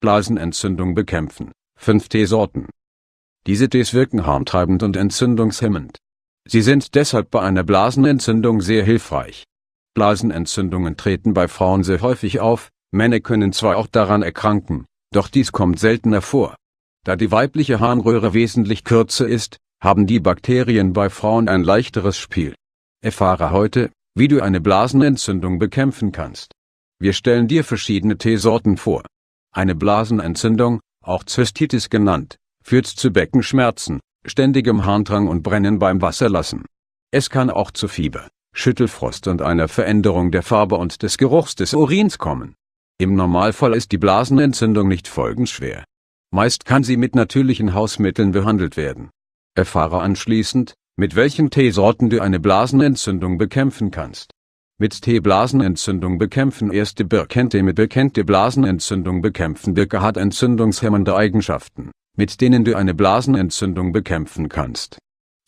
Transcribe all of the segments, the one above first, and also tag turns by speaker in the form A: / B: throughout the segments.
A: Blasenentzündung bekämpfen. 5 Teesorten. Diese Tees wirken harntreibend und entzündungshemmend. Sie sind deshalb bei einer Blasenentzündung sehr hilfreich. Blasenentzündungen treten bei Frauen sehr häufig auf, Männer können zwar auch daran erkranken, doch dies kommt seltener vor. Da die weibliche Harnröhre wesentlich kürzer ist, haben die Bakterien bei Frauen ein leichteres Spiel. Erfahre heute, wie du eine Blasenentzündung bekämpfen kannst. Wir stellen dir verschiedene Teesorten vor. Eine Blasenentzündung, auch Zystitis genannt, führt zu Beckenschmerzen, ständigem Harndrang und Brennen beim Wasserlassen. Es kann auch zu Fieber, Schüttelfrost und einer Veränderung der Farbe und des Geruchs des Urins kommen. Im Normalfall ist die Blasenentzündung nicht folgenschwer. Meist kann sie mit natürlichen Hausmitteln behandelt werden. Erfahre anschließend, mit welchen Teesorten du eine Blasenentzündung bekämpfen kannst. Mit Tee Blasenentzündung bekämpfen. Erste Birkentee. Mit Birkentee Blasenentzündung bekämpfen. Birke hat entzündungshemmende Eigenschaften, mit denen du eine Blasenentzündung bekämpfen kannst.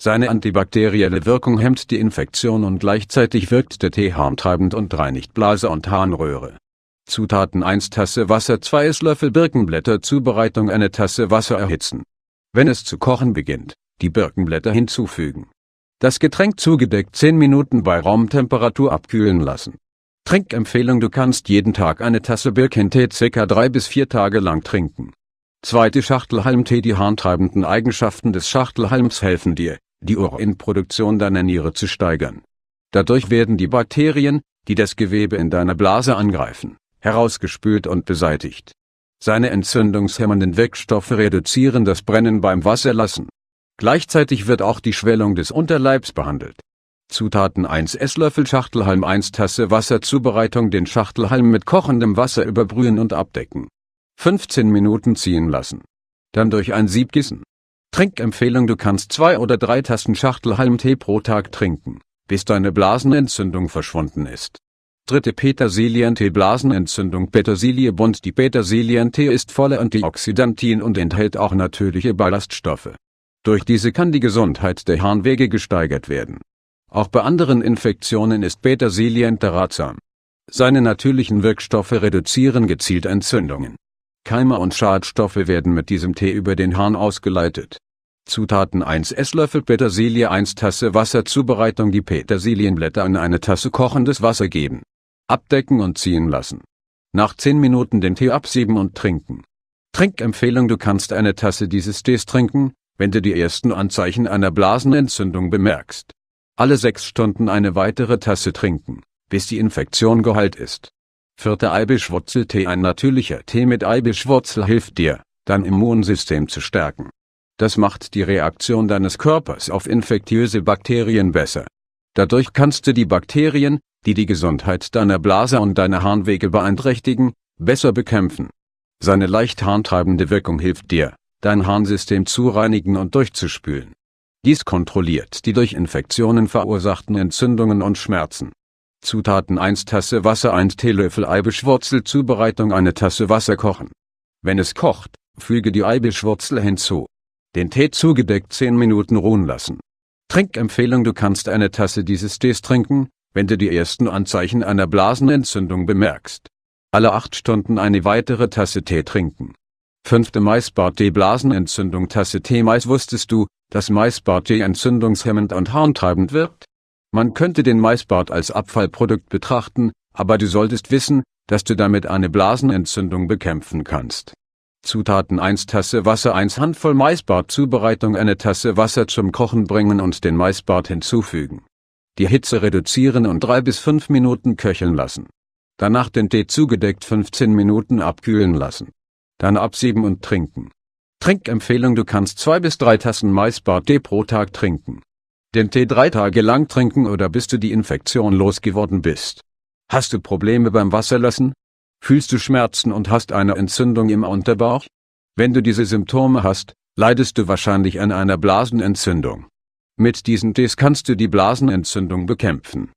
A: Seine antibakterielle Wirkung hemmt die Infektion und gleichzeitig wirkt der Tee harntreibend und reinigt Blase und Harnröhre. Zutaten: 1 Tasse Wasser, 2 Esslöffel Birkenblätter. Zubereitung: eine Tasse Wasser erhitzen. Wenn es zu kochen beginnt, die Birkenblätter hinzufügen. Das Getränk zugedeckt 10 Minuten bei Raumtemperatur abkühlen lassen. Trinkempfehlung: du kannst jeden Tag eine Tasse Birkentee ca. 3 bis 4 Tage lang trinken. 2. Schachtelhalmtee. Die harntreibenden Eigenschaften des Schachtelhalms helfen dir, die Urinproduktion deiner Niere zu steigern. Dadurch werden die Bakterien, die das Gewebe in deiner Blase angreifen, herausgespült und beseitigt. Seine entzündungshemmenden Wirkstoffe reduzieren das Brennen beim Wasserlassen. Gleichzeitig wird auch die Schwellung des Unterleibs behandelt. Zutaten: 1 Esslöffel Schachtelhalm, 1 Tasse Wasser. Zubereitung: den Schachtelhalm mit kochendem Wasser überbrühen und abdecken. 15 Minuten ziehen lassen. Dann durch ein Sieb gießen. Trinkempfehlung: du kannst 2 oder 3 Tassen Schachtelhalmtee pro Tag trinken, bis deine Blasenentzündung verschwunden ist. 3. Petersilientee Blasenentzündung. Petersilie bunt. Die Petersilientee ist voller Antioxidantien und enthält auch natürliche Ballaststoffe. Durch diese kann die Gesundheit der Harnwege gesteigert werden. Auch bei anderen Infektionen ist Petersilientee ratsam. Seine natürlichen Wirkstoffe reduzieren gezielt Entzündungen. Keime und Schadstoffe werden mit diesem Tee über den Harn ausgeleitet. Zutaten: 1 Esslöffel Petersilie, 1 Tasse Wasser. Zubereitung: die Petersilienblätter in eine Tasse kochendes Wasser geben. Abdecken und ziehen lassen. Nach 10 Minuten den Tee absieben und trinken. Trinkempfehlung: du kannst eine Tasse dieses Tees trinken, wenn du die ersten Anzeichen einer Blasenentzündung bemerkst. Alle 6 Stunden eine weitere Tasse trinken, bis die Infektion geheilt ist. 4. Eibischwurzeltee. Ein natürlicher Tee mit Eibischwurzel hilft dir, dein Immunsystem zu stärken. Das macht die Reaktion deines Körpers auf infektiöse Bakterien besser. Dadurch kannst du die Bakterien, die die Gesundheit deiner Blase und deiner Harnwege beeinträchtigen, besser bekämpfen. Seine leicht harntreibende Wirkung hilft dir, dein Harnsystem zu reinigen und durchzuspülen. Dies kontrolliert die durch Infektionen verursachten Entzündungen und Schmerzen. Zutaten: 1 Tasse Wasser, 1 Teelöffel Eibischwurzel. Zubereitung: eine Tasse Wasser kochen. Wenn es kocht, füge die Eibischwurzel hinzu. Den Tee zugedeckt 10 Minuten ruhen lassen. Trinkempfehlung: du kannst eine Tasse dieses Tees trinken, wenn du die ersten Anzeichen einer Blasenentzündung bemerkst. Alle 8 Stunden eine weitere Tasse Tee trinken. 5. Maisbarttee Blasenentzündung. Tasse Tee Mais. Wusstest du, dass Maisbarttee entzündungshemmend und harntreibend wirkt? Man könnte den Maisbart als Abfallprodukt betrachten, aber du solltest wissen, dass du damit eine Blasenentzündung bekämpfen kannst. Zutaten: 1 Tasse Wasser, 1 Handvoll Maisbart. Zubereitung: eine Tasse Wasser zum Kochen bringen und den Maisbart hinzufügen. Die Hitze reduzieren und 3 bis 5 Minuten köcheln lassen. Danach den Tee zugedeckt 15 Minuten abkühlen lassen. Dann absieben und trinken. Trinkempfehlung: du kannst 2 bis 3 Tassen Maisbarttee pro Tag trinken. Den Tee 3 Tage lang trinken oder bis du die Infektion losgeworden bist. Hast du Probleme beim Wasserlassen? Fühlst du Schmerzen und hast eine Entzündung im Unterbauch? Wenn du diese Symptome hast, leidest du wahrscheinlich an einer Blasenentzündung. Mit diesen Tees kannst du die Blasenentzündung bekämpfen.